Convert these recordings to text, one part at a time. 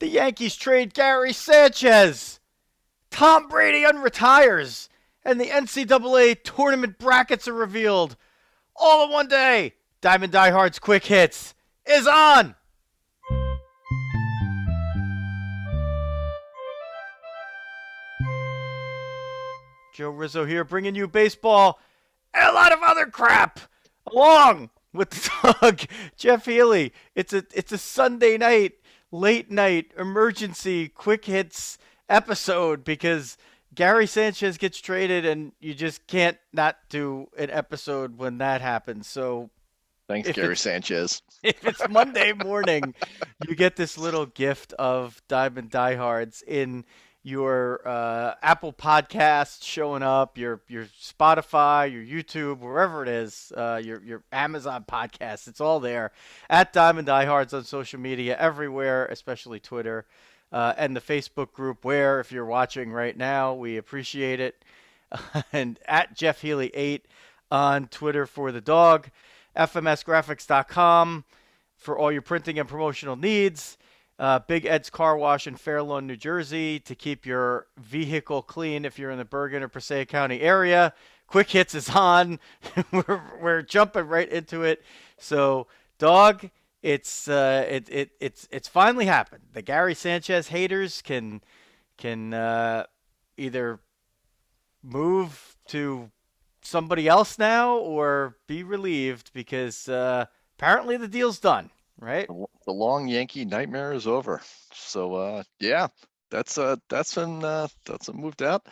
The Yankees trade Gary Sanchez. Tom Brady unretires. And the NCAA Tournament brackets are revealed. All in one day. Diamond Diehards Quick Hits is on. Joe Rizzo here, bringing you baseball and a lot of other crap, along with the dog, Jeff Healy. It's a Sunday night, late night, emergency, quick hits episode because Gary Sanchez gets traded and you just can't not do an episode when that happens. So Thanks, Gary Sanchez. if it's Monday morning, you get this little gift of Diamond Diehards in your Apple Podcasts showing up, your Spotify, your YouTube, wherever it is, your Amazon Podcasts. It's all there at Diamond Diehards on social media everywhere, especially Twitter and the Facebook group. Where if you're watching right now, we appreciate it. And at Jeff Healy 8 on Twitter for the dog. FMSgraphics.com for all your printing and promotional needs. Big Ed's Car Wash in Fair Lawn, New Jersey to keep your vehicle clean if you're in the Bergen or Passaic County area. Quick Hits is on. we're jumping right into it. So, dog, it's finally happened. The Gary Sanchez haters can either move to somebody else now or be relieved because apparently the deal's done, right? The long Yankee nightmare is over. So yeah, that's been moved out.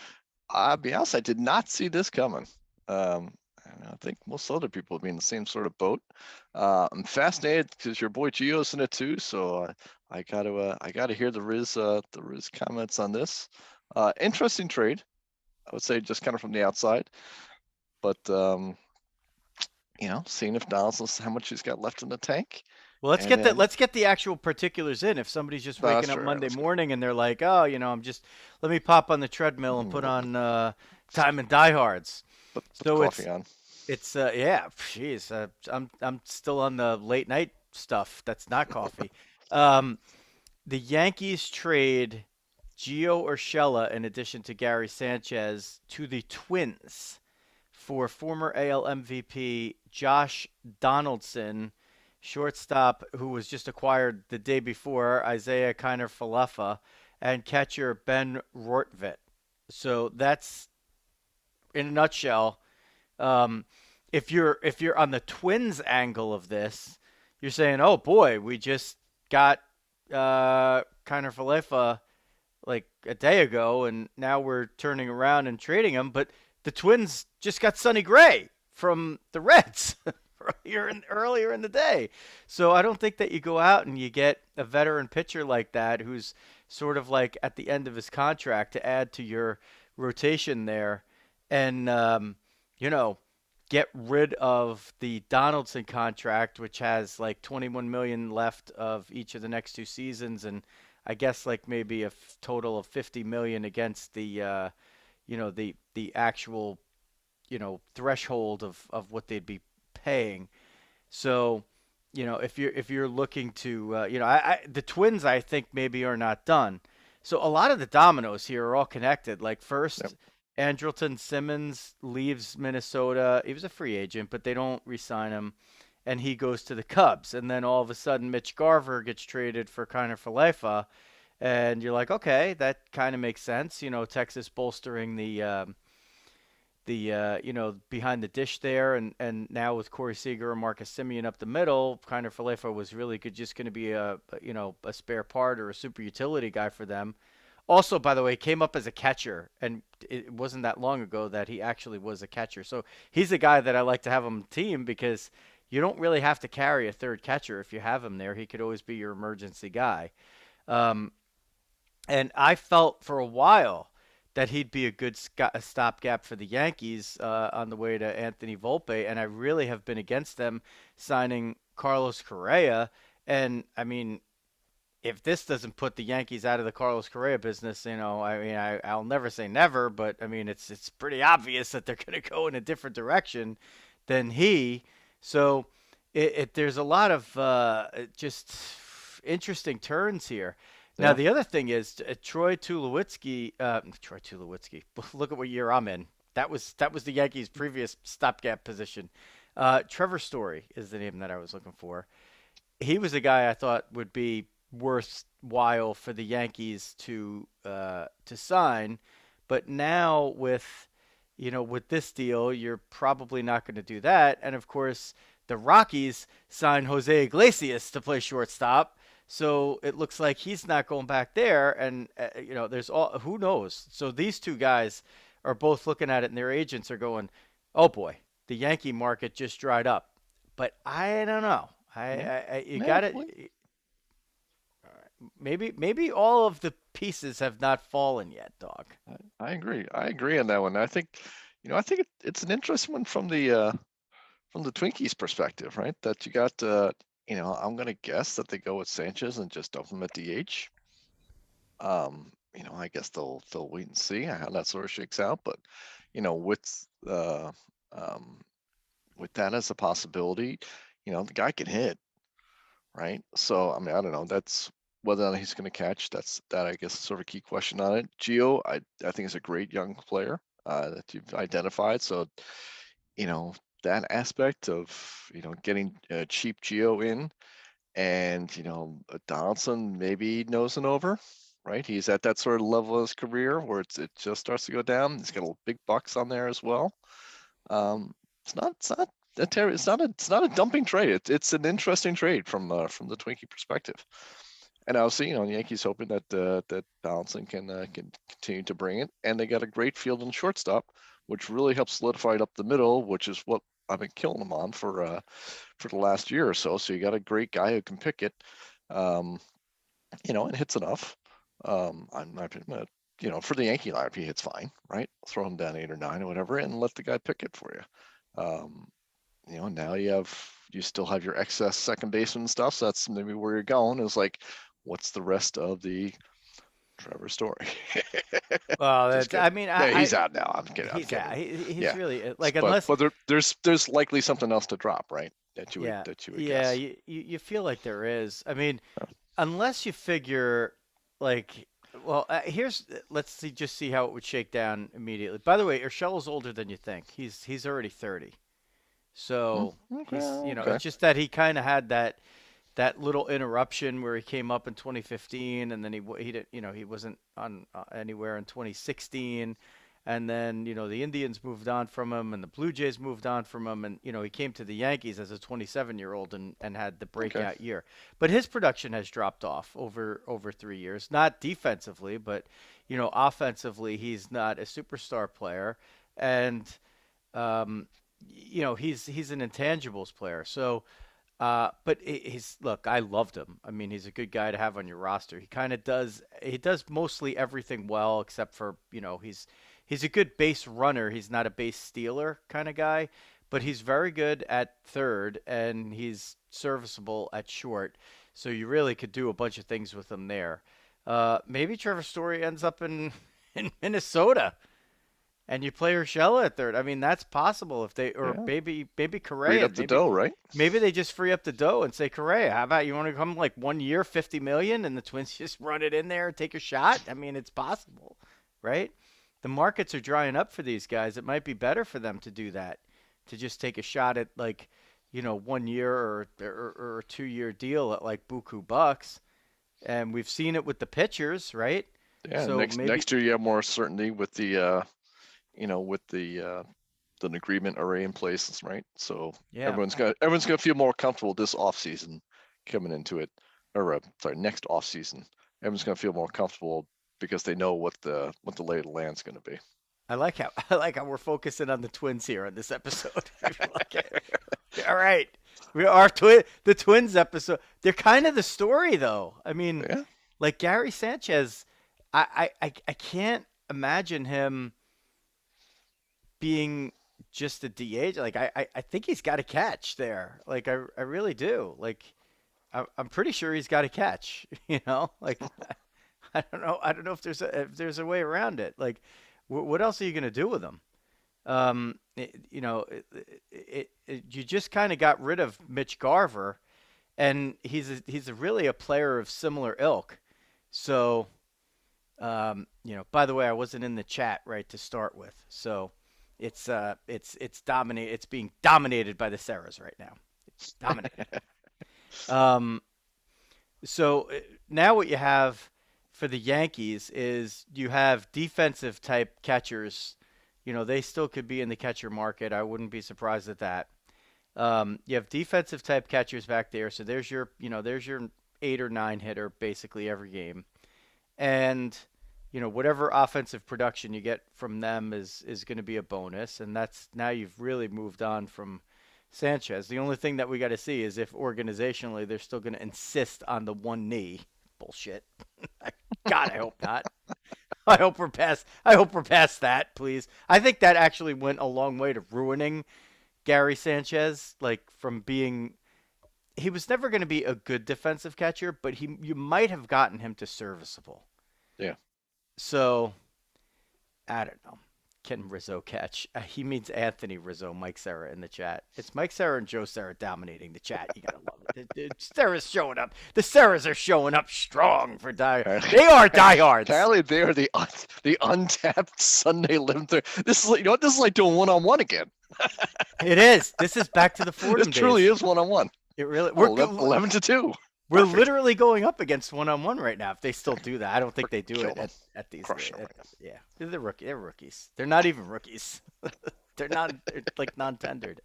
I'll be honest, I did not see this coming. And I think most other people will be in the same sort of boat. I'm fascinated because your boy Gio's in it too, so I gotta hear the Riz comments on this. Interesting trade, I would say, just kind of from the outside. But seeing if Donaldson, how much he's got left in the tank. Well, let's get the actual particulars in. If somebody's just waking up Monday morning and they're like, oh, let me pop on the treadmill and put on Diamond Diehards. So it's I'm still on the late night stuff. That's not coffee. The Yankees trade Gio Urshella in addition to Gary Sanchez to the Twins for former AL MVP Josh Donaldson, shortstop who was just acquired the day before, Isiah Kiner-Falefa, and catcher Ben Rortvedt. So that's, in a nutshell, if you're on the Twins angle of this, you're saying, oh boy, we just got Kiner-Falefa like a day ago, and now we're turning around and trading him, but the Twins just got Sonny Gray from the Reds earlier in the day. So I don't think that you go out and you get a veteran pitcher like that who's sort of like at the end of his contract to add to your rotation there and, get rid of the Donaldson contract, which has like $21 million left of each of the next two seasons. And I guess like maybe a total of $50 million against the, the actual, threshold of what they'd be paying. So, if you're looking to, the Twins, I think maybe are not done. So a lot of the dominoes here are all connected. Like first, yep. Andrelton Simmons leaves Minnesota. He was a free agent, but they don't re-sign him, and he goes to the Cubs. And then all of a sudden, Mitch Garver gets traded for Kiner-Falefa, and you're like, okay, that kind of makes sense. Texas bolstering the behind the dish there, and now with Corey Seager and Marcus Semien up the middle, Kiner-Falefa was really just going to be a spare part or a super utility guy for them. Also, by the way, came up as a catcher, and it wasn't that long ago that he actually was a catcher. So he's a guy that I like to have on the team because you don't really have to carry a third catcher if you have him there. He could always be your emergency guy. And I felt for a while that he'd be a good stopgap for the Yankees on the way to Anthony Volpe, and I really have been against them signing Carlos Correa. And, I mean, if this doesn't put the Yankees out of the Carlos Correa business, I'll never say never, but, I mean, it's pretty obvious that they're going to go in a different direction than he. So there's a lot of just interesting turns here. Now Yeah. the other thing is Troy Tulowitzki. Look at what year I'm in. That was the Yankees' previous stopgap position. Trevor Story is the name that I was looking for. He was a guy I thought would be worthwhile for the Yankees to sign, but now with this deal, you're probably not going to do that. And of course, the Rockies signed Jose Iglesias to play shortstop, so it looks like he's not going back there. And there's all who knows. So these two guys are both looking at it, and their agents are going, "Oh boy, the Yankee market just dried up." But I don't know. Yeah. You Yeah. got it. Maybe all of the pieces have not fallen yet, dog. I agree. I agree on that one. I think, I think it's an interesting one from the Twinkies perspective, right? That you got, I'm gonna guess that they go with Sanchez and just dump him at DH. I guess they'll wait and see how that sort of shakes out. But, with um, with that as a possibility, the guy can hit, right? So I mean, I don't know. That's whether or not he's going to catch. That I guess is sort of a key question on it. Gio, I think is a great young player that you've identified. So you know that aspect of getting cheap Gio in, and Donaldson maybe nosing over. Right, he's at that sort of level of his career where it just starts to go down. He's got a big bucks on there as well. Um, it's not it's not a dumping trade. It's an interesting trade from the Twinkie perspective. And obviously, the Yankees hoping that Donaldson can continue to bring it, and they got a great field and shortstop, which really helps solidify it up the middle, which is what I've been killing them on for the last year or so. So you got a great guy who can pick it, um, and hits enough. I'm not, for the Yankee lineup, he hits fine, right? Throw him down 8 or 9 or whatever, and let the guy pick it for you. Now you still have your excess second baseman stuff. So that's maybe where you're going. Is like, what's the rest of the Trevor Story? Well, Just I kidding. mean, Yeah, he's out now. I'm kidding. I'm he's kidding. out. He's Yeah, really like but unless there's likely something else to drop, right? yeah, That you would yeah. guess. You feel like there is. I mean, unless you figure like, well, let's see how it would shake down immediately. By the way, Urshela's older than you think. He's already 30. So Okay, okay. it's just that he kind of had that little interruption where he came up in 2015, and then he did, he wasn't on anywhere in 2016, and then the Indians moved on from him, and the Blue Jays moved on from him, and he came to the Yankees as a 27-year-old and had the Okay. breakout year. But his production has dropped off over 3 years, not defensively, but offensively he's not a superstar player, and um, he's an intangibles player. So, but he's look, I loved him. I mean, he's a good guy to have on your roster. He does mostly everything well, except for he's a good base runner. He's not a base stealer kind of guy, but he's very good at third and he's serviceable at short. So you really could do a bunch of things with him there. Maybe Trevor Story ends up in in Minnesota and you play Urshela at third. I mean, that's possible if they or Yeah. maybe Freed Correa. up the Maybe dough, right? they just free up the dough and say Correa, how about you want to come like 1 year, 50 million, and the Twins just run it in there and take a shot? I mean, it's possible, right? The markets are drying up for these guys. It might be better for them to do that, to just take a shot at like 1 year or a 2 year deal at like buku bucks. And we've seen it with the pitchers, right? Yeah. So maybe Next year you have more certainty with with the agreement already in place, right? So yeah. everyone's gonna feel more comfortable this off season coming into it, or sorry, next off season. Everyone's gonna feel more comfortable because they know what the lay of the land's gonna be. I like how we're focusing on the Twins here on this episode. Like it. All right, the Twins episode. They're kind of the story, though. I mean, Yeah, like Gary Sanchez, I can't imagine him being just a DH. Like I think he's got a catch there. Like I really do. Like I'm pretty sure he's got a catch. Like I don't know if there's a way around it. Like what else are you gonna do with him? You just kind of got rid of Mitch Garver, and he's really a player of similar ilk. So, by the way, I wasn't in the chat right to start with, so it's dominate. It's being dominated by the Sarahs right now. Dominated. Um, so now what you have for the Yankees is you have defensive type catchers. They still could be in the catcher market. I wouldn't be surprised at that. You have defensive type catchers back there, so there's your 8 or 9 hitter basically every game, and whatever offensive production you get from them is going to be a bonus, and that's now you've really moved on from Sanchez. The only thing that we got to see is if organizationally they're still going to insist on the one knee bullshit. God, I hope not. I hope we're past. I hope we're past that, please. I think that actually went a long way to ruining Gary Sanchez, like from being. He was never going to be a good defensive catcher, but you might have gotten him to serviceable. Yeah. So I don't know. Can Rizzo catch? He means Anthony Rizzo, Mike Serra in the chat. It's Mike Serra and Joe Serra dominating the chat. You gotta love it. Serra's showing up. The Serras are showing up strong for They are diehards. Apparently, they are the untapped Sunday 11:30. This is this is like doing one-on-one again. It is. This is back to the Fordham days. It truly is one-on-one. It really. We're 11-2. We're literally going up against one-on-one right now. If they still do that, I don't think they do it at these. Yeah, they're rookies. They're not even rookies. They're like non-tendered.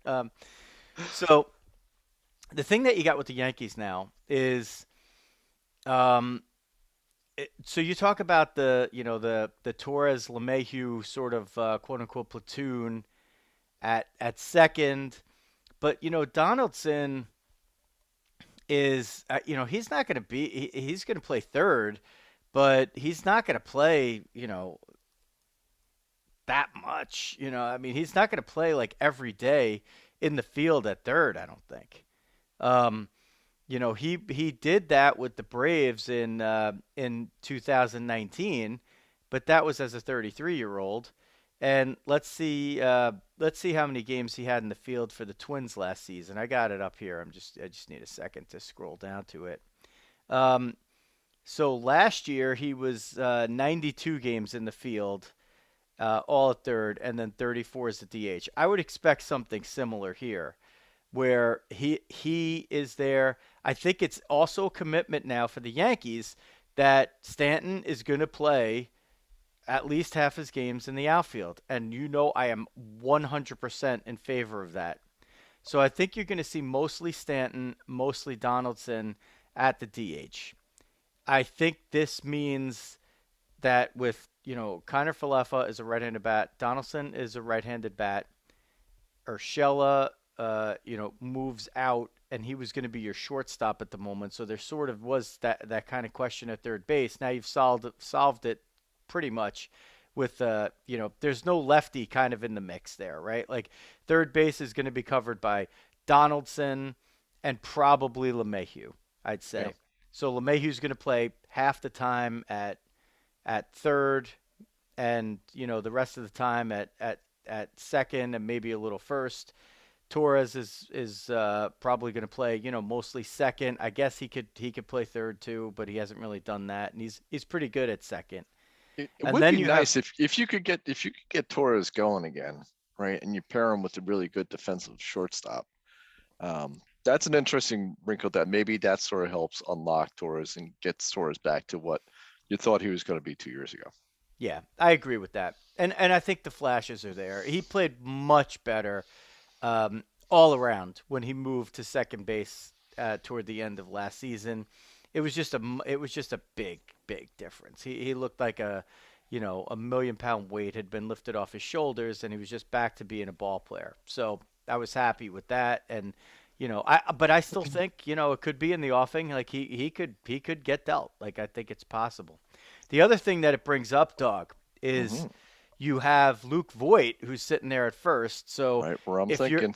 So the thing that you got with the Yankees now is, so you talk about the Torres LeMahieu sort of quote unquote platoon at second, but Donaldson is he's not going to be he's going to play third, but he's not going to play that much. I mean, he's not going to play like every day in the field at third, I don't think. He did that with the Braves in 2019, but that was as a 33-year-old. And let's see how many games he had in the field for the Twins last season. I got it up here. I just need a second to scroll down to it. So last year he was 92 games in the field, all at third, and then 34 as the DH. I would expect something similar here, where he is there. I think it's also a commitment now for the Yankees that Stanton is going to play at least half his games in the outfield. And I am 100% in favor of that. So I think you're going to see mostly Stanton, mostly Donaldson at the DH. I think this means that with, Kiner-Falefa is a right-handed bat, Donaldson is a right-handed bat, Urshella, moves out, and he was going to be your shortstop at the moment. So there sort of was that kind of question at third base. Now you've solved it pretty much with there's no lefty kind of in the mix there, right? Like third base is going to be covered by Donaldson and probably LeMahieu, I'd say. Yeah. So LeMahieu's going to play half the time at third, and the rest of the time at second and maybe a little first. Torres is probably going to play mostly second. I guess he could play third too, but he hasn't really done that, and he's pretty good at second. It would be nice if you could get Torres going again, right? And you pair him with a really good defensive shortstop. That's an interesting wrinkle that maybe that sort of helps unlock Torres and gets Torres back to what you thought he was going to be 2 years ago. Yeah, I agree with that, and I think the flashes are there. He played much better all around when he moved to second base toward the end of last season. It was just a big difference. He looked like a 1,000,000-pound weight had been lifted off his shoulders, and he was just back to being a ball player. So I was happy with that, and but I still think it could be in the offing. Like he could get dealt. Like I think it's possible. The other thing that it brings up, Dog, is you have Luke Voigt who's sitting there at first. So right where I'm thinking.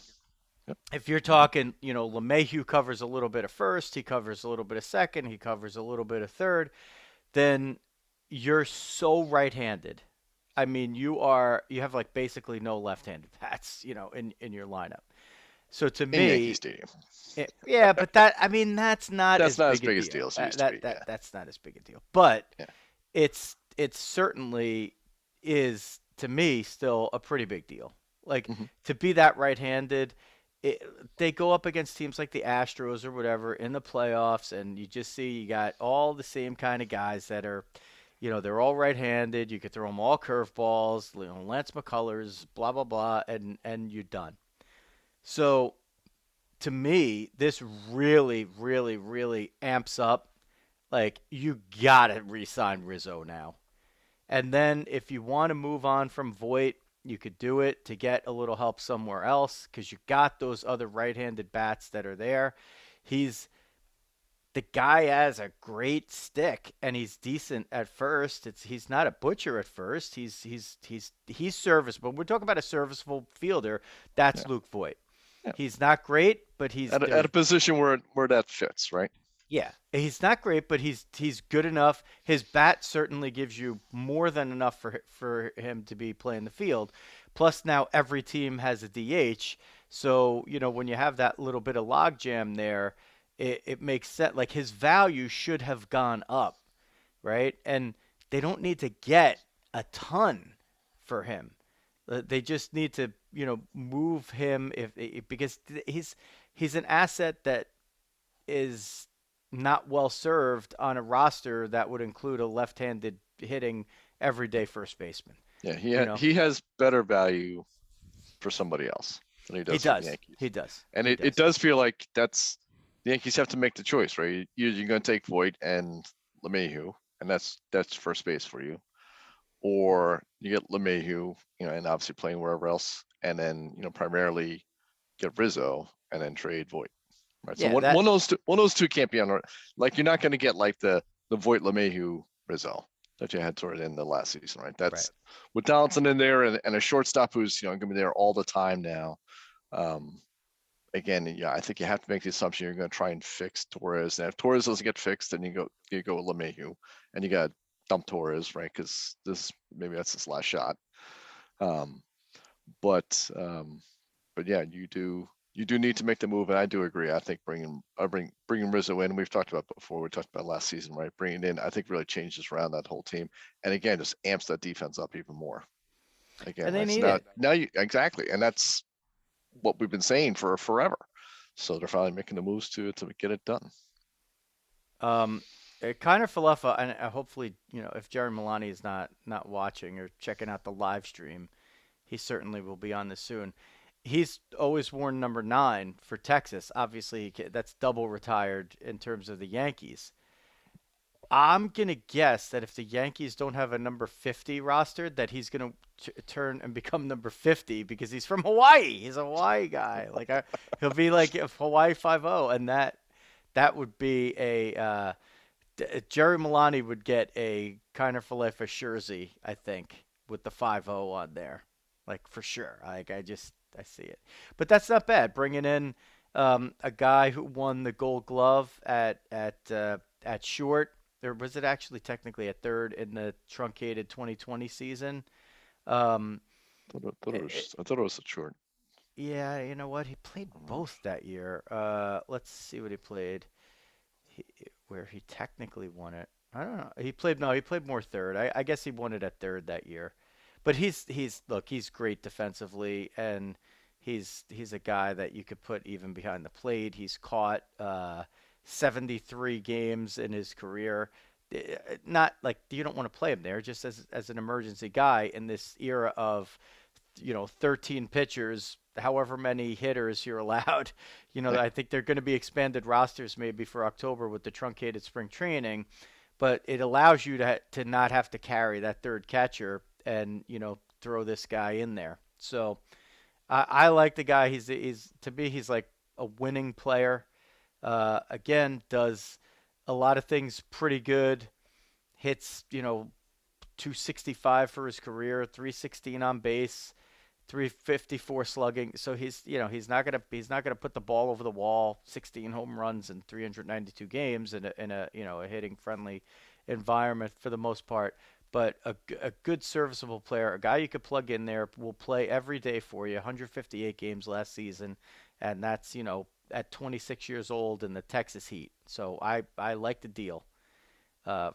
Yep. If you're talking, LeMahieu covers a little bit of first, he covers a little bit of second, he covers a little bit of third, then you're so right-handed. I mean, you have like basically no left-handed bats, in your lineup. So to in Yankee me, Stadium. yeah, but I mean, that's not That's as not as big a big as deal deal. as it used to be. Yeah, That's not as big a deal. But yeah. it certainly is to me still a pretty big deal. Like Hmm. to be that right-handed, it, they go up against teams like the Astros or whatever in the playoffs, and you just see you got all the same kind of guys that are, they're all right-handed. You could throw them all curveballs, Lance McCullers, blah blah blah, and you're done. So to me, this really, really, really amps up. Like you gotta re-sign Rizzo now. And then if you want to move on from Voit, you could do it to get a little help somewhere else because you got those other right-handed bats that are there. He's the guy has a great stick and he's decent at first. He's not a butcher at first. He's serviceable. We're talking about a serviceable fielder. Yeah, That's Luke Voit. yeah. He's not great, but he's At there's a position where that fits, right? yeah, he's not great, but he's good enough. His bat certainly gives you more than enough for him to be playing the field. Plus, now every team has a DH, so when you have that little bit of logjam there, it makes sense. Like his value should have gone up, right? And they don't need to get a ton for him. They just need to move him because he's an asset that is not well served on a roster that would include a left-handed hitting everyday first baseman. Yeah, You know, he has better value for somebody else than he he does for the does. Yankees. He does. And He it does. does feel like that's the Yankees have to make the choice, right? You're going to take Voit and LeMahieu, and that's first base for you, or you get LeMahieu, and obviously playing wherever else, and then primarily get Rizzo and then trade Voit, right? So Yeah, one of those two can't be on. Like you're not going to get like the Voit LeMahieu Rizzo that you had toward the end of the last season, right? right. That's with Donaldson in there and a shortstop who's going to be there all the time now. Um, Again, yeah, I think you have to make the assumption you're going to try and fix Torres. And if Torres doesn't get fixed, then you go with LeMahieu, and you got to dump Torres, right? Because maybe that's his last shot. Um, but um, but yeah, you do need to make the move, and I do agree. I think bringing Rizzo in, we've talked about before. We talked about last season, right? Bringing in, I think, really changes around that whole team, and again, just amps that defense up even more. Again, And they right? So need it. now you exactly, and that's what we've been saying for forever. So they're finally making the moves to get it done. Um, Kiner-Falefa, and hopefully, if Jerry Milani is not watching or checking out the live stream, he certainly will be on this soon. He's always worn number 9 for Texas. Obviously, that's double retired in terms of the Yankees. I'm gonna guess that if the Yankees don't have a number 50 roster, that he's gonna turn and become number 50 because he's from Hawaii. He's a Hawaii guy. Like he'll be like a Hawaii 50, and that would be Jerry Milani would get a Kiner-Falefa jersey, I think, with the 50 on there, like for sure. Like I see it, but that's not bad. Bringing in a guy who won the Gold Glove at short. Or was it actually technically at third in the truncated 2020 season? Um, I thought it was a short. yeah, you know what? He played both that year. Let's see what he played. He, where he technically won it. I don't know. He played more third. I guess he won it at third that year. But he's great defensively and he's a guy that you could put even behind the plate. He's caught 73 games in his career. Not like you don't want to play him there, just as an emergency guy in this era of 13 pitchers, however many hitters you're allowed. I think they're going to be expanded rosters maybe for October with the truncated spring training, but it allows you to not have to carry that third catcher and throw this guy in there. So I like the guy. He's to me he's like a winning player. Again, does a lot of things pretty good. Hits 265 for his career, 316 on base, 354 slugging. So he's not gonna put the ball over the wall. 16 home runs in 392 games in a hitting friendly environment for the most part. But a good serviceable player, a guy you could plug in there, will play every day for you. 158 games last season, and that's at 26 years old in the Texas heat. So I like the deal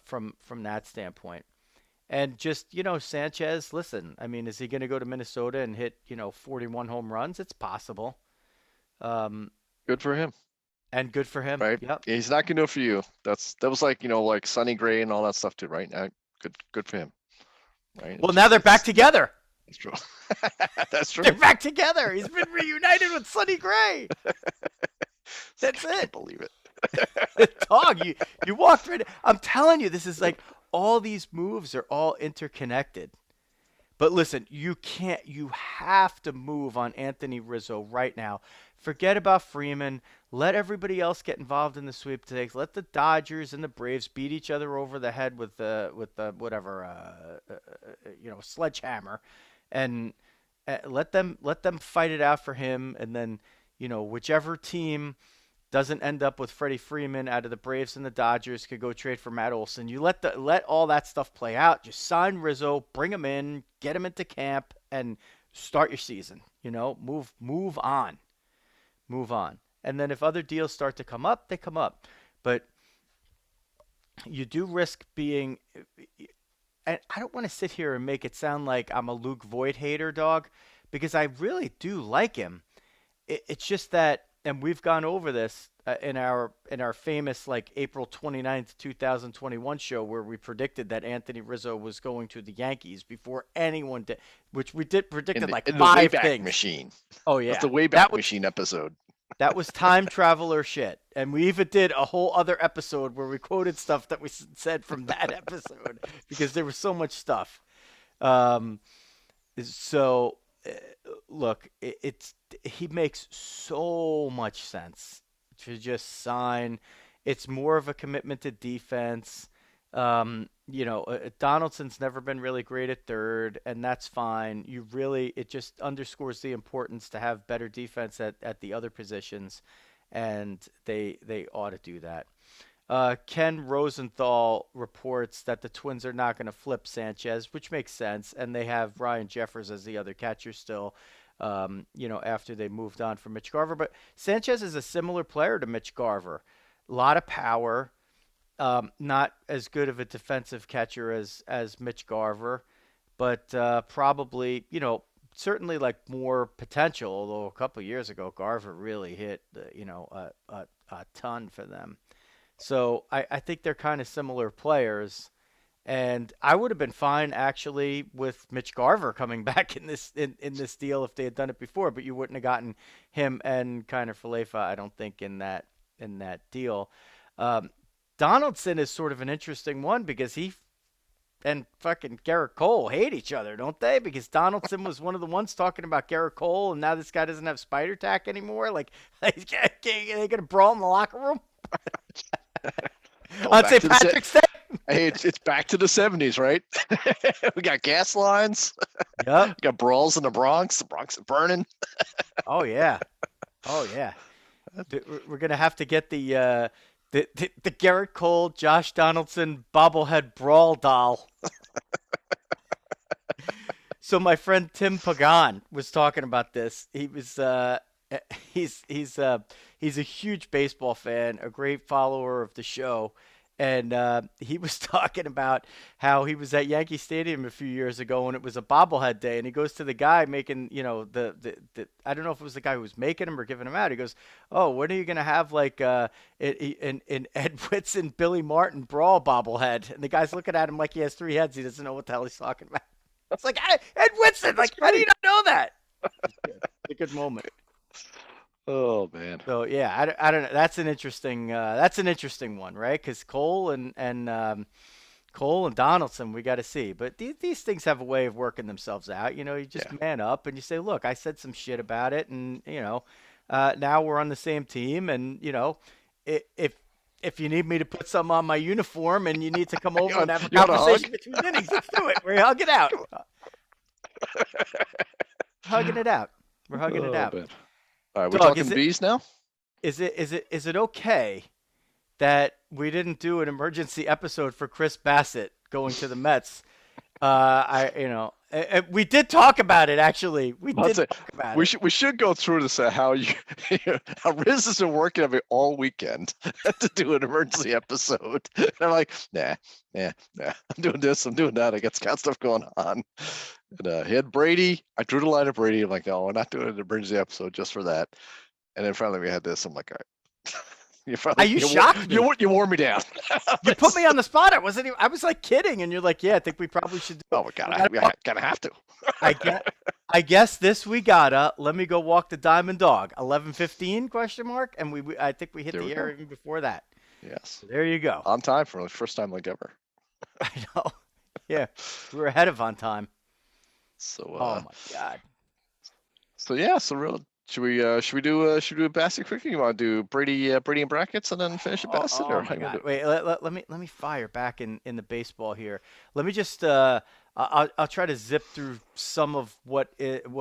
from that standpoint. And just, Sanchez, listen, I mean, is he going to go to Minnesota and hit, 41 home runs? It's possible. Um, Good for him, and good for him. right? Yep. Yeah, he's not gonna do it for you. That was like like Sonny Gray and all that stuff too, right? Good for him, right? Well, now they're back together. That's true. That's true. They're back together. He's been reunited with Sonny Gray. That's I can't it. believe it. Dog, you walked right. I'm telling you, this is like all these moves are all interconnected. But listen, you have to move on Anthony Rizzo right now. Forget about Freeman. Let everybody else get involved in the sweepstakes. Let the Dodgers and the Braves beat each other over the head with the whatever sledgehammer, and let them fight it out for him. And then whichever team doesn't end up with Freddie Freeman out of the Braves and the Dodgers could go trade for Matt Olson. You let all that stuff play out. Just sign Rizzo, bring him in, get him into camp, and start your season. Move on, move on. And then if other deals start to come up, they come up. But you do risk being. And I don't want to sit here and make it sound like I'm a Luke Voigt hater, dog, because I really do like him. It's just that, and we've gone over this in our famous like April 29th, 2021 show where we predicted that Anthony Rizzo was going to the Yankees before anyone did, which we did predicted like in the five Wayback things. Machine. Oh yeah, That's the Wayback Machine episode. That was time traveler shit. And we even did a whole other episode where we quoted stuff that we said from that episode because there was so much stuff. So, look, he makes so much sense to just sign. It's more of a commitment to defense. Donaldson's never been really great at third, and that's fine. It just underscores the importance to have better defense at the other positions, and they ought to do that. Ken Rosenthal reports that the Twins are not going to flip Sanchez, which makes sense, and they have Ryan Jeffers as the other catcher still, after they moved on from Mitch Garver. But Sanchez is a similar player to Mitch Garver. A lot of power. Not as good of a defensive catcher as Mitch Garver, but probably, certainly like more potential, although a couple of years ago, Garver really hit, a ton for them. So I think they're kind of similar players. And I would have been fine actually with Mitch Garver coming back in this deal if they had done it before, but you wouldn't have gotten him and Kiner-Falefa, I don't think, in that deal. Donaldson is sort of an interesting one because he and fucking Garrett Cole hate each other, don't they? Because Donaldson was one of the ones talking about Garrett Cole, and now this guy doesn't have spider tack anymore. Like they gonna brawl in the locker room on St. Patrick's Day. Hey, it's back to the 70s, right? We got gas lines. Yep. We got brawls in the Bronx. The Bronx is burning. Oh yeah. We're gonna have to get the Garrett Cole, Josh Donaldson bobblehead brawl doll. So my friend Tim Pagan was talking about this. He was he's a huge baseball fan, a great follower of the show, and he was talking about how he was at Yankee Stadium a few years ago and it was a bobblehead day, and he goes to the guy making, the I don't know if it was the guy who was making them or giving them out. He goes, "Oh, when are you gonna have like an Ed Whitson, Billy Martin brawl bobblehead?" And the guy's looking at him like he has three heads. He doesn't know what the hell he's talking about. It's like, Ed Whitson, like, how do you not know that? It's a good moment. Oh man. So yeah, I don't know. That's an interesting one, right? Because Cole and Donaldson, we got to see. But these things have a way of working themselves out. You just man up and you say, look, I said some shit about it, and now we're on the same team, and if you need me to put something on my uniform and you need to come over and have a conversation between innings, let's do it. We're hugging it out. Hugging it out. We're hugging it out. Man. All right, we're Dog, talking bees now? Is it okay that we didn't do an emergency episode for Chris Bassett going to the Mets We did talk about it actually. We I'll did say, talk about we it. should go through this how how Riz has been working on me all weekend to do an emergency episode. And I'm like, nah. I'm doing this, I'm doing that. I got stuff going on. And he had Brady. I drew the line of Brady. I'm like, no, we're not doing an emergency episode just for that. And then finally we had this. I'm like, all right. You shocked me. You wore me down. You put me on the spot. I was like kidding, and you're like, yeah, I think we probably should do it. Oh my god, we gotta have to. I guess this we gotta. Let me go walk the Diamond Dog. 11:15 question mark, and I think we hit the air even before that. Yes. So there you go. On time for the first time like ever. I know. Yeah, we were ahead of on time. So. Oh my god. So yeah, should we do a Bassett quickly? You want to do Brady in brackets and then finish it Bassett? Oh my god. Wait, let me fire back in the baseball here. Let me just I'll try to zip through some of what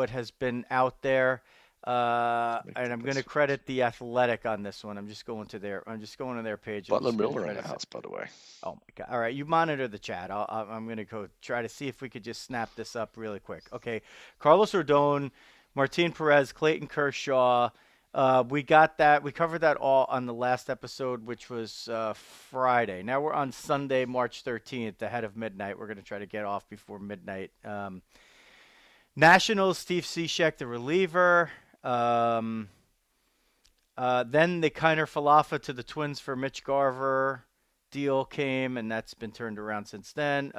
has been out there. And I'm going to credit The Athletic on this one. I'm just going to their page. Butler Miller in the house, by the way. Oh my god! All right, you monitor the chat. I'm going to go try to see if we could just snap this up really quick. Okay, Carlos Rodon, Martin Perez, Clayton Kershaw. We got that. We covered that all on the last episode, which was Friday. Now we're on Sunday, March 13th, ahead of midnight. We're going to try to get off before midnight. Nationals, Steve Cishek, the reliever. Then the Kiner-Falefa to the Twins for Mitch Garver deal came, and that's been turned around since then.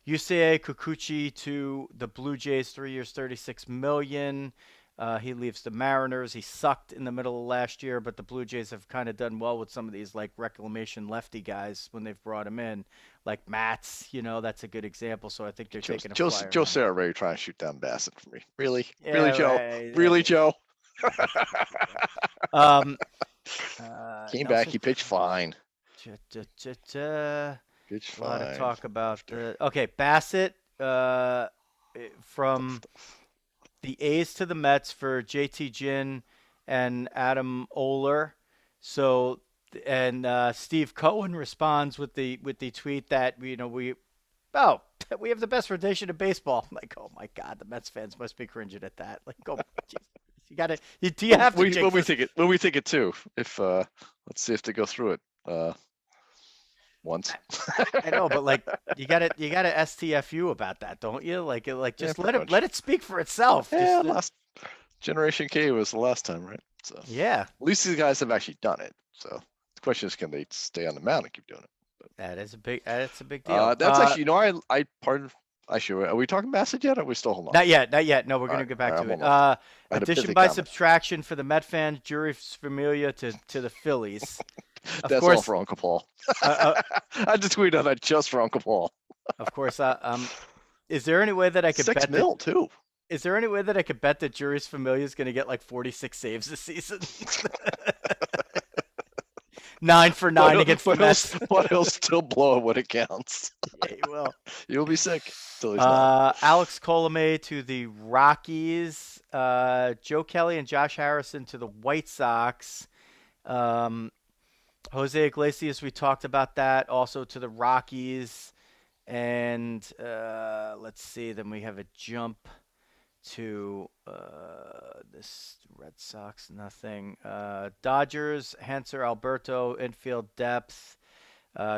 Yusei Kikuchi to the Blue Jays, 3 years, $36 million. He leaves the Mariners. He sucked in the middle of last year, but the Blue Jays have kind of done well with some of these like reclamation lefty guys when they've brought him in, like Matz. That's a good example. So I think they're taking a flyer. Joe Sarah ready trying to shoot down Bassett for me. Really, yeah, really, Joe. Really, Joe. Came back. He pitched fine. Pitched fine. A lot of talk about Bassett from the A's to the Mets for JT Ginn and Adam Oler. So, and Steve Cohen responds with the tweet that we have the best rotation in baseball. I'm like, oh my god, the Mets fans must be cringing at that. Like, oh, geez. You got to. Do you have to? When we think it too. If let's see if they go through it once. I know, but like you got to STFU about that, don't you? Like just let it speak for itself. Yeah, last Generation K was the last time, right? So yeah, at least these guys have actually done it. So the question is, can they stay on the mound and keep doing it? But, that's a big deal. That's actually, are we talking Bassett yet? Or are we still holding on? Not yet. No, we're going to get back to it. Addition by subtraction for the Met fans, Jeurys Familia to the Phillies. That's all for Uncle Paul. I just tweeted on that just for Uncle Paul. Of course. Is there any way that I could bet $6 million too? Is there any way that I could bet that Jeurys Familia is going to get like 46 saves this season? 9 for 9 against the Mets. But he'll still blow it when it counts. Yeah, he will. You'll be sick. Till he's not. Alex Colomé to the Rockies. Joe Kelly and Josh Harrison to the White Sox. Jose Iglesias, we talked about that, also to the Rockies. And let's see, then we have a jump to this Red Sox, nothing. Dodgers, Hanser Alberto, infield depth.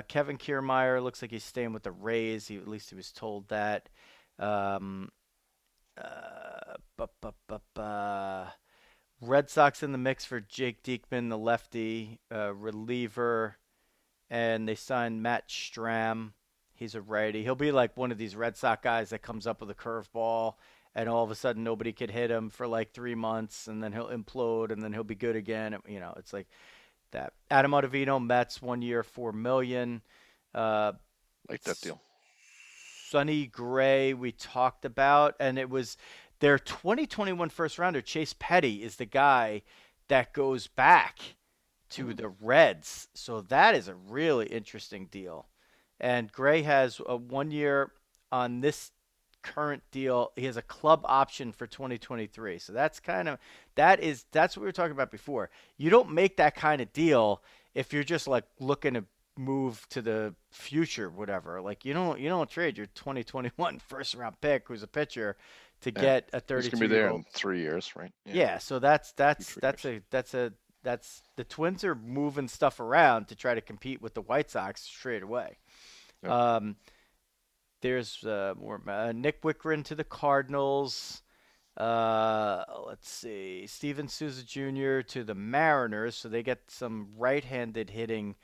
Kevin Kiermaier looks like he's staying with the Rays. At least he was told that. Red Sox in the mix for Jake Diekman, the lefty reliever. And they signed Matt Strahm. He's a righty. He'll be like one of these Red Sox guys that comes up with a curveball, and all of a sudden nobody could hit him for like 3 months, and then he'll implode, and then he'll be good again. It's like that. Adam Ottavino, Mets, 1 year, $4 million. Like that deal. Sonny Gray, we talked about, and it was their 2021 first rounder. Chase Petty is the guy that goes back to the Reds. So that is a really interesting deal. And Gray has a 1 year on this current deal. He has a club option for 2023. So that's what we were talking about before. You don't make that kind of deal if you're just like looking to move to the future, whatever. Like you don't trade your 2021 first round pick, who's a pitcher, to Yeah. get a He's gonna 32 be there year old. in 3 years, right? Yeah. Yeah, so that's 3 that's years. a that's a that's the Twins are moving stuff around to try to compete with the White Sox straight away. Yep. Um, there's more Nick Wickren to the Cardinals. Let's see, Steven Souza Jr. to the Mariners, so they get some right-handed hitting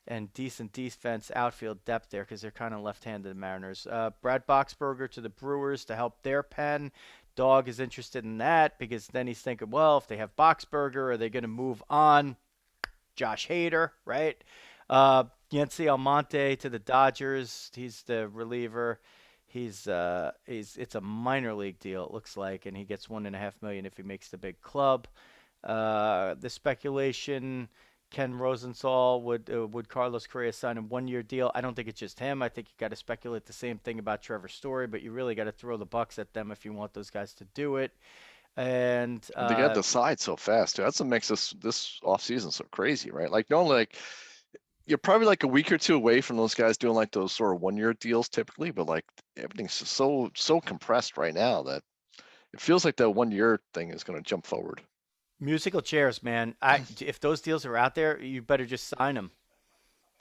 and decent defense outfield depth there because they're kind of left-handed Mariners. Brad Boxberger to the Brewers to help their pen. Dog is interested in that because then he's thinking, well, if they have Boxberger, are they going to move on Josh Hader, right? Yancy Almonte to the Dodgers. He's the reliever. He's it's a minor league deal, it looks like, and he gets $1.5 million if he makes the big club. The speculation: Ken Rosenthal would Carlos Correa sign a 1 year deal? I don't think it's just him. I think you got to speculate the same thing about Trevor Story, but you really got to throw the bucks at them if you want those guys to do it. And And they got to decide so fast too. That's what makes this offseason so crazy, right? Like normally, like you're probably like a week or two away from those guys doing like those sort of 1 year deals typically, but like everything's just so compressed right now that it feels like that 1 year thing is going to jump forward. musical chairs, man. If those deals are out there, you better just sign them.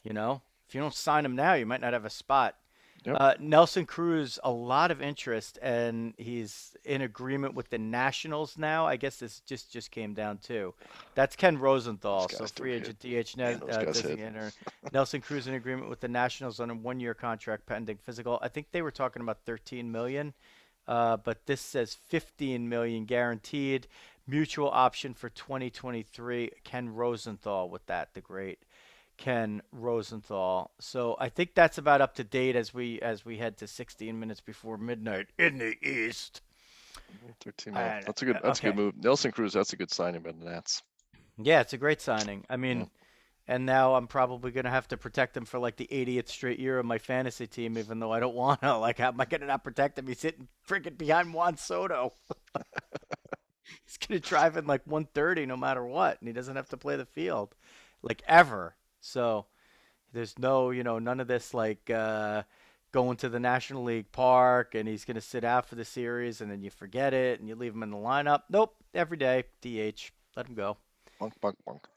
You know, if you don't sign them now, you might not have a spot. Yep. Nelson Cruz, a lot of interest, and he's in agreement with the Nationals now. I guess this just came down too. That's Ken Rosenthal, Those so guys do free hit. agent DH Man, those guys hit. designator. Nelson Cruz in agreement with the Nationals on a 1 year contract pending physical. I think they were talking about 13 million, but this says 15 million guaranteed. Mutual option for 2023. Ken Rosenthal with that, the great Ken Rosenthal. So I think that's about up to date as we head to 16 minutes before midnight in the East. 13 mil. And That's a good okay, move. Nelson Cruz, that's a good signing by the Nats. yeah, it's a great signing. I Yeah. mean, and now I'm probably gonna have to protect him for like the 80th straight year of my fantasy team, even though I don't want to. Like, how am I gonna not protect him? He's sitting freaking behind Juan Soto. He's gonna drive in like 130 no matter what, and he doesn't have to play the field, like ever. So there's no, none of this like going to the National League Park and he's going to sit out for the series and then you forget it and you leave him in the lineup. Nope, every day, DH. Let him go. Bunk, bunk, bunk.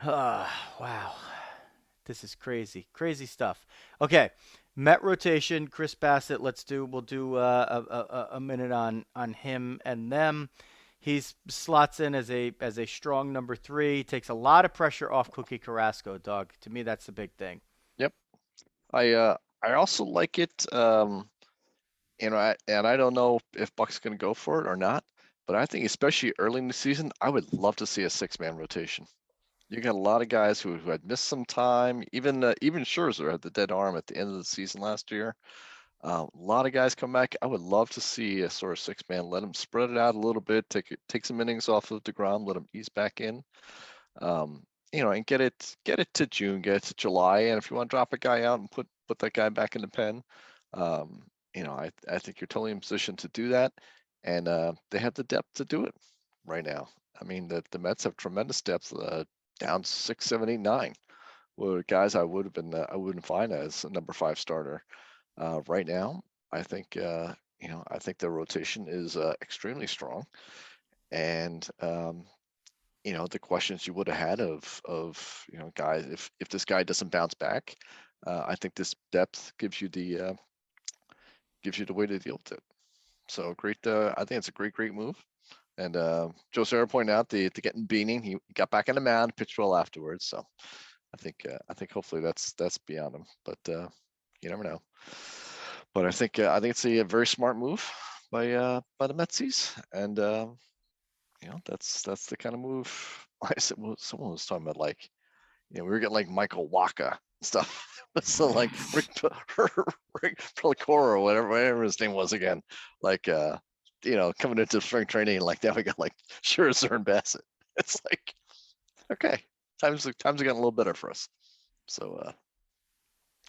Wow. This is crazy. Crazy stuff. Okay. Met rotation, Chris Bassett. We'll do a minute on him and them. He's slots in as a strong number 3. Takes a lot of pressure off Cookie Carrasco, Dog. To me, that's the big thing. Yep. I also like it. And I don't know if Buck's going to go for it or not, but I think especially early in the season, I would love to see a 6-man rotation. You got a lot of guys who had missed some time. Even Scherzer had the dead arm at the end of the season last year. A lot of guys come back. I would love to see a sort of 6-man. Let them spread it out a little bit. Take some innings off of DeGrom. Let them ease back in. And get it to June, get it to July. And if you want to drop a guy out and put that guy back in the pen, I think you're totally in position to do that. And they have the depth to do it right now. I mean, the Mets have tremendous depth. Down 6, 7, 8, 9. Well, guys, I wouldn't find as a number 5 starter. Right now, I think I think the rotation is extremely strong, and the questions you would have had of guys, if this guy doesn't bounce back, I think this depth gives you the way to deal with it. So great. I think it's a great move. And Joe Serra pointed out the getting beaning. He got back on the mound, pitched well afterwards. So I think hopefully that's beyond him. But you never know. But I think it's a very smart move by the Metsies, and that's the kind of move. I said, someone was talking about, like, we were getting like Michael Waka stuff. So like Rick Pelicora or whatever his name was again, like coming into spring training, like now we got like Scherzer and Bassett. It's like, okay, times are getting a little better for us. So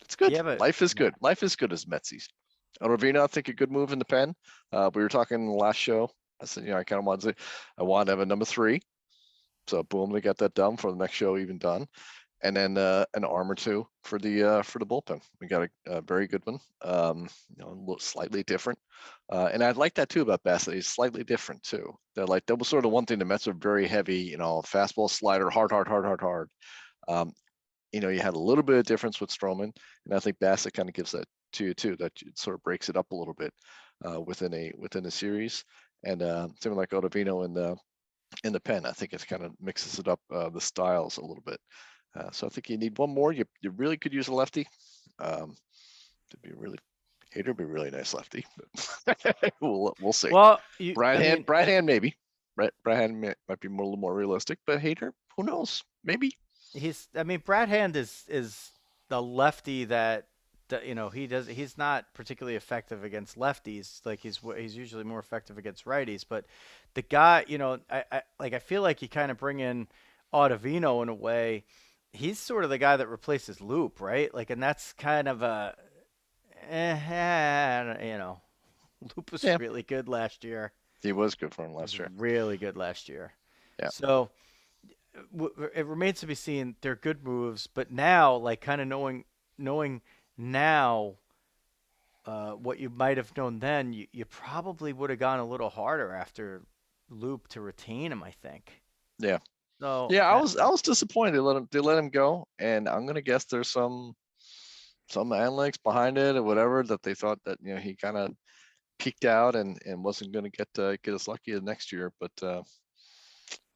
it's good. Yeah, but Life is good. Life is good as Metsies. Ottavino, I think a good move in the pen. We were talking in the last show. I said, I kind of wanted to have a number 3. So boom, they got that done for the next show even done. and then an arm or two for the bullpen. We got a very good one. Slightly different, and I like that too about Bassett. He's slightly different too. That was sort of one thing. The Mets were very heavy, fastball, slider, hard, hard, hard, hard, hard. You had a little bit of difference with Stroman, and I think Bassett kind of gives that to you too. That it sort of breaks it up a little bit within a series, and something like Ottavino in the pen. I think it kind of mixes it up the styles a little bit. So I think you need one more. You really could use a lefty. To be really Hater would be a really nice lefty. We'll see. Well, Brian Hand maybe. Right, Brian Hand might be a little more realistic, but Hater, who knows? Maybe. Brad Hand is the lefty that he's not particularly effective against lefties. Like he's usually more effective against righties. But the guy, I feel like you kind of bring in Ottavino in a way. He's sort of the guy that replaces Loop, right? Like, and that's kind of a, Loop was really good last year. He was good for him last year. Really good last year. Yeah. So it remains to be seen. They're good moves, but now, like, kind of knowing now what you might have known then, you probably would have gone a little harder after Loop to retain him, I think. Yeah. So yeah, I was disappointed they let him go, and I'm gonna guess there's some analytics behind it or whatever that they thought that he kind of peaked out and wasn't gonna get as lucky as next year. But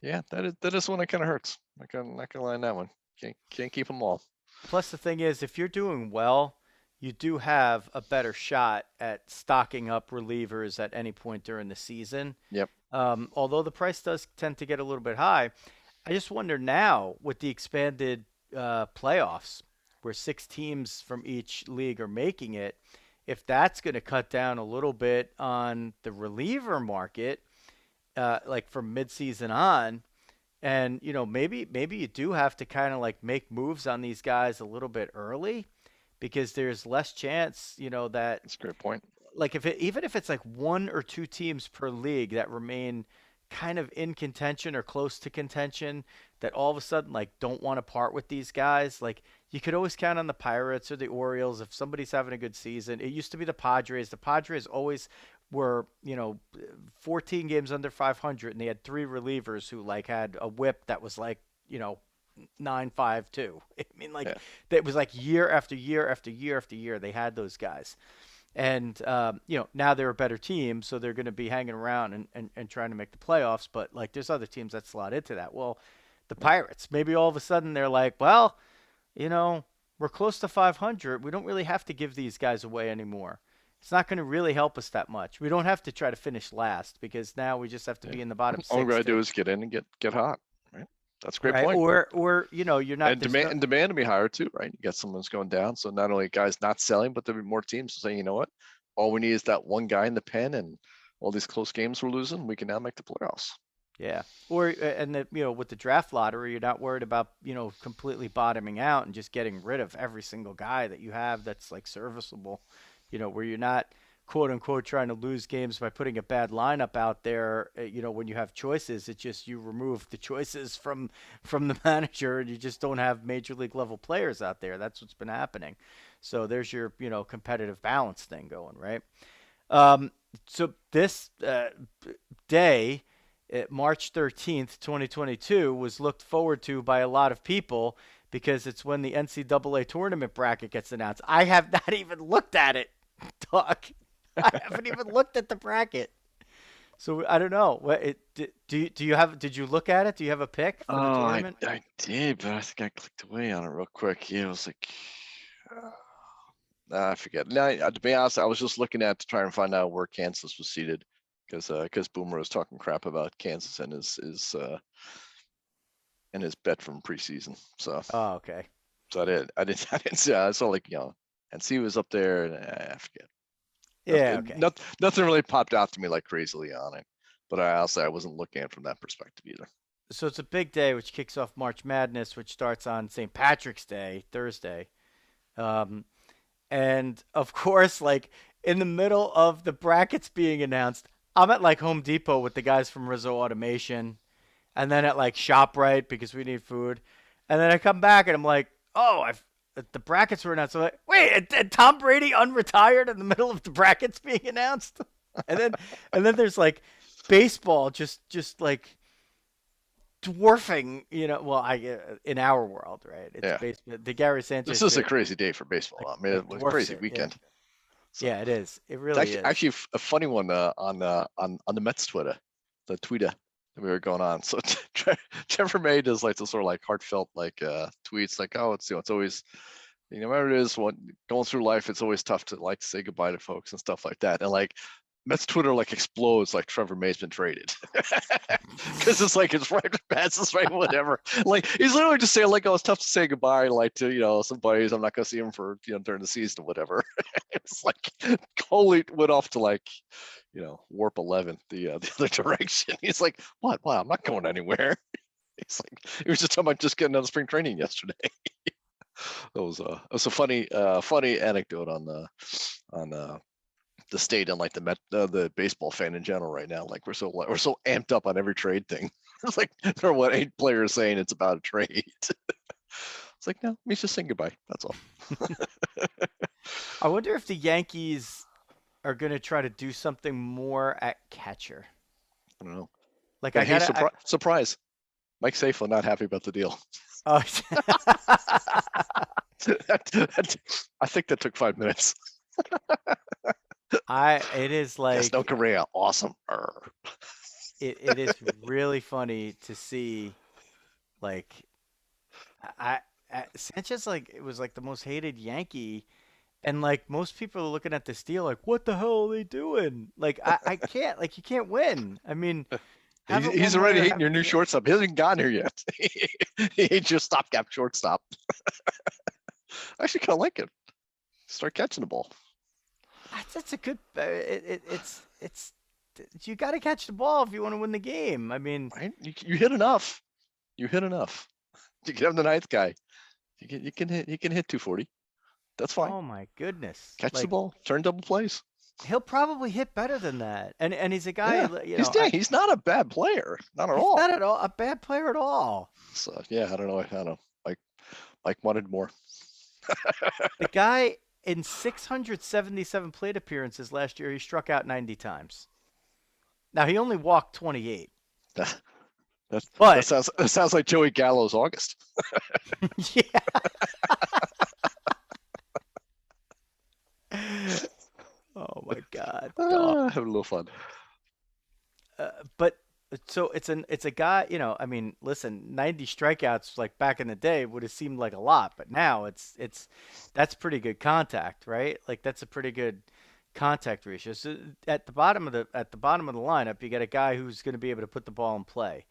yeah, that is one that kind of hurts. Not gonna lie on that one. Can't keep them all. Plus, the thing is, if you're doing well, you do have a better shot at stocking up relievers at any point during the season. Yep. Although the price does tend to get a little bit high, I just wonder now with the expanded playoffs, where 6 teams from each league are making it, if that's going to cut down a little bit on the reliever market, like from midseason on. And, maybe you do have to kind of like make moves on these guys a little bit early because there's less chance, that. That's a great point. Like even if it's like 1 or 2 teams per league that remain kind of in contention or close to contention that all of a sudden like don't want to part with these guys, like you could always count on the Pirates or the Orioles if somebody's having a good season. It used to be the Padres. The Padres always were, 14 games under 500, and they had 3 relievers who like had a WHIP that was like, 9.52. I mean, like that was like year after year after year after year they had those guys. And, now they're a better team, so they're going to be hanging around and trying to make the playoffs. But, like, there's other teams that slot into that. Well, the Pirates, maybe all of a sudden they're like, well, we're close to 500. We don't really have to give these guys away anymore. It's not going to really help us that much. We don't have to try to finish last because now we just have to be in the bottom 6. All we got to do is get in and get hot, right? That's a great point. Or you're not. And demand to be higher too, right? You got someone's going down, so not only guys not selling, but there'll be more teams saying, you know what, all we need is that one guy in the pen, and all these close games we're losing, we can now make the playoffs. Yeah, with the draft lottery, you're not worried about completely bottoming out and just getting rid of every single guy that you have that's like serviceable, where you're not quote unquote trying to lose games by putting a bad lineup out there. When you have choices, it's just you remove the choices from the manager and you just don't have major league level players out there. That's what's been happening. So there's your competitive balance thing going, right? So this day, March 13th, 2022, was looked forward to by a lot of people because it's when the NCAA tournament bracket gets announced. I have not even looked at it, Doug. I haven't even looked at the bracket. So I don't know. Did you look at it? Do you have a pick for the tournament? I did, but I think I clicked away on it real quick. Yeah, it was like, I forget. Now, to be honest, I was just looking at to try and find out where Kansas was seated because Boomer was talking crap about Kansas and his bet from preseason. So. Oh, okay. So I didn't see. I saw like and see was up there, and I forget. Yeah, okay. Nothing really popped out to me like crazily on it, but I wasn't looking at it from that perspective either. So it's a big day, which kicks off March Madness, which starts on St. Patrick's Day, Thursday. And of course, like in the middle of the brackets being announced, I'm at like Home Depot with the guys from Rizzo Automation, and then at like ShopRite because we need food. And then I come back and I'm like, oh, the brackets were announced. So I'm like, wait, and Tom Brady unretired in the middle of the brackets being announced? And then there's like baseball just like dwarfing, well, in our world, right? It's Yeah. baseball. The Gary This Sanchez is a trade crazy day for baseball. I mean, like it was a dwarfs crazy it. Yeah. weekend. So Yeah, it is. It it's really is. actually a funny one on the Mets Twitter, the Twitter that we were going on. So Trevor May does like the sort of like heartfelt like tweets like, oh, it's always, whatever it is, going through life, it's always tough to like say goodbye to folks and stuff like that. And like Mets Twitter like explodes like Trevor May's been traded because it's like it's right passes right whatever. Like he's literally just saying like, oh, it's tough to say goodbye like to some buddies. I'm not gonna see him for during the season or whatever. It's like totally went off to like warp 11 the other direction. He's like, what? Wow, I'm not going anywhere. He's like, he was just talking about just getting out of spring training yesterday. It was a funny anecdote on the state and like the baseball fan in general right now. Like we're so amped up on every trade thing. It's like there are 8 players saying it's about a trade. It's like, no, he's just saying goodbye. That's all. I wonder if the Yankees are going to try to do something more at catcher. I don't know. Like Hey, surprise. Mike Safo not happy about the deal. Oh. I think that took 5 minutes. It is like yes, no Correa, awesome. It is really funny to see, like, Sanchez, like, it was like the most hated Yankee, and like most people are looking at this deal like, what the hell are they doing? Like, I can't, like, you can't win. I mean, he's already hating your new shortstop. He hasn't gotten here yet. He hates your stopgap shortstop. I actually kind of like it. Start catching the ball. That's a good. It's you got to catch the ball if you want to win the game. I mean, right? You hit enough. You hit enough. You can have the 9th guy. You can hit 240. That's fine. Oh my goodness! Catch the ball, turn double plays. He'll probably hit better than that. And he's a guy. Yeah. He's not a bad player. Not at all. Not at all a bad player at all. So yeah, I don't know. Mike wanted more. The guy in 677 plate appearances last year, he struck out 90 times. Now he only walked 28. That sounds like Joey Gallo's August. Yeah. Oh my God. Having a little fun. But so it's a guy, I mean, listen, 90 strikeouts like back in the day would have seemed like a lot, but now that's pretty good contact, right? Like that's a pretty good contact ratio. So at the bottom of the lineup, you got a guy who's going to be able to put the ball in play.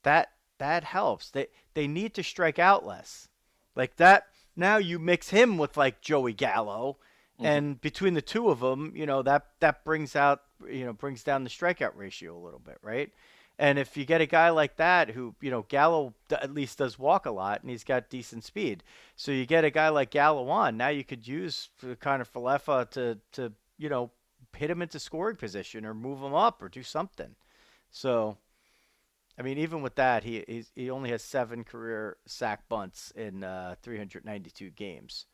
That helps. They need to strike out less. Like that. Now you mix him with like Joey Gallo, and between the two of them, that brings down the strikeout ratio a little bit, right? And if you get a guy like that who, Gallo at least does walk a lot and he's got decent speed. So you get a guy like Gallo on, now you could use Kiner-Falefa to hit him into scoring position or move him up or do something. So, I mean, even with that, he only has 7 career sack bunts in 392 games.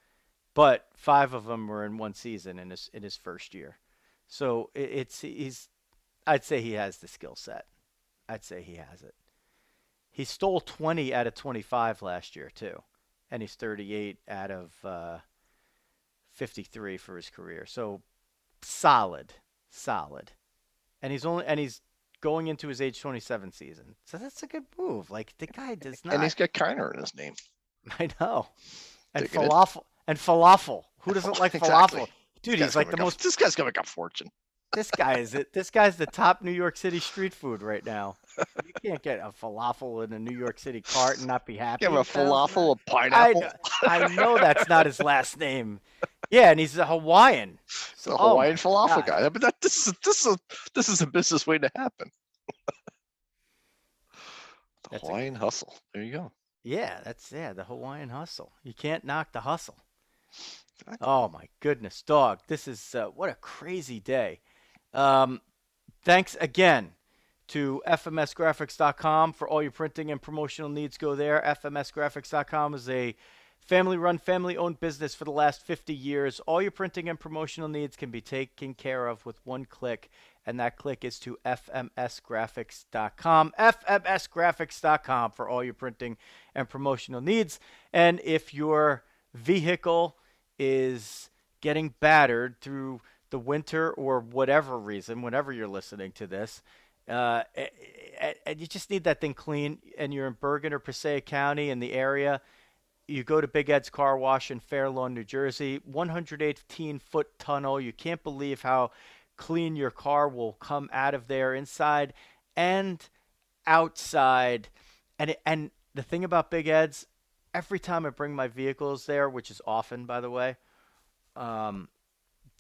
But 5 of them were in one season in his first year. So I'd say he has the skill set. I'd say he has it. He stole 20 out of 25 last year too, and he's 38 out of 53 for his career. So solid, and he's going into his age 27 season. So that's a good move. Like the guy does not. And he's got Kiner in his name. I know. And falafel. Who doesn't like falafel? Dude, he's like the most. This guy's gonna make a fortune. This guy's the top New York City street food right now. You can't get a falafel in a New York City cart and not be happy. You have a falafel, a pineapple. I know that's not his last name. Yeah, and he's a Hawaiian. So, Hawaiian falafel guy. But this is a business waiting to happen. The Hawaiian hustle. There you go. Yeah, the Hawaiian hustle. You can't knock the hustle. Exactly. Oh my goodness, dog! This is what a crazy day. Thanks again to fmsgraphics.com for all your printing and promotional needs. Go there. fmsgraphics.com is a family-run, family-owned business for the last 50 years. All your printing and promotional needs can be taken care of with one click, and that click is to fmsgraphics.com. fmsgraphics.com for all your printing and promotional needs. And if your vehicle is getting battered through the winter or whatever reason, whenever you're listening to this, and you just need that thing clean, and you're in Bergen or Passaic County in the area, you go to Big Ed's Car Wash in Fair Lawn, New Jersey, 118-foot tunnel. You can't believe how clean your car will come out of there, inside and outside. And the thing about Big Ed's, every time I bring my vehicles there, which is often, by the way,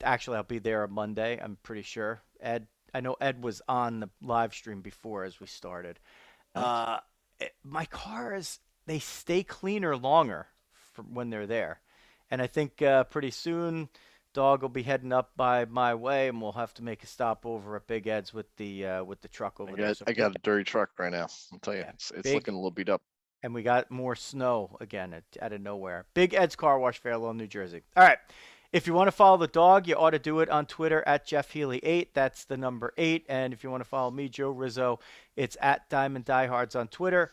actually I'll be there on Monday, I'm pretty sure. I know Ed was on the live stream before as we started. My cars, they stay cleaner longer from when they're there. And I think pretty soon Dog will be heading up by my way, and we'll have to make a stop over at Big Ed's with the truck over there. So I got a dirty truck right now. I'll tell you, Yeah, it's big. looking a little beat up. And we got more snow again out of nowhere. Big Ed's Car Wash, Fair Lawn, New Jersey. All right. If you want to follow the dog, you ought to do it on Twitter at Jeff Healy 8. That's the number 8. And if you want to follow me, Joe Rizzo, it's at Diamond Diehards on Twitter.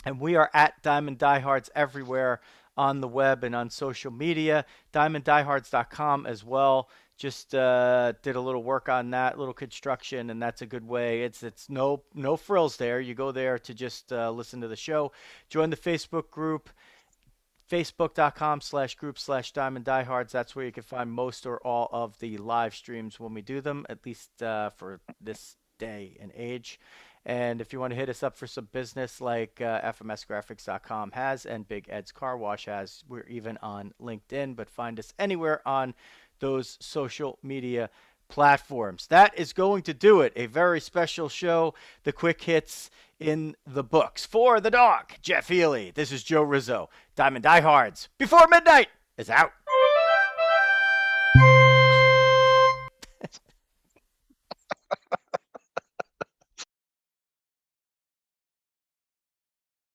And we are at Diamond Diehards everywhere on the web and on social media. DiamondDiehards.com as well. Just did a little work on that, little construction, and that's a good way. It's no frills there. You go there to just listen to the show. Join the Facebook group, facebook.com/group/Diamond Diehards. That's where you can find most or all of the live streams when we do them, at least for this day and age. And if you want to hit us up for some business like fmsgraphics.com has and Big Ed's Car Wash has, we're even on LinkedIn, but find us anywhere on those social media platforms. That is going to do it. A very special show. The quick hits in the books. For the dog, Jeff Healy, this is Joe Rizzo. Diamond Diehards Before Midnight is out.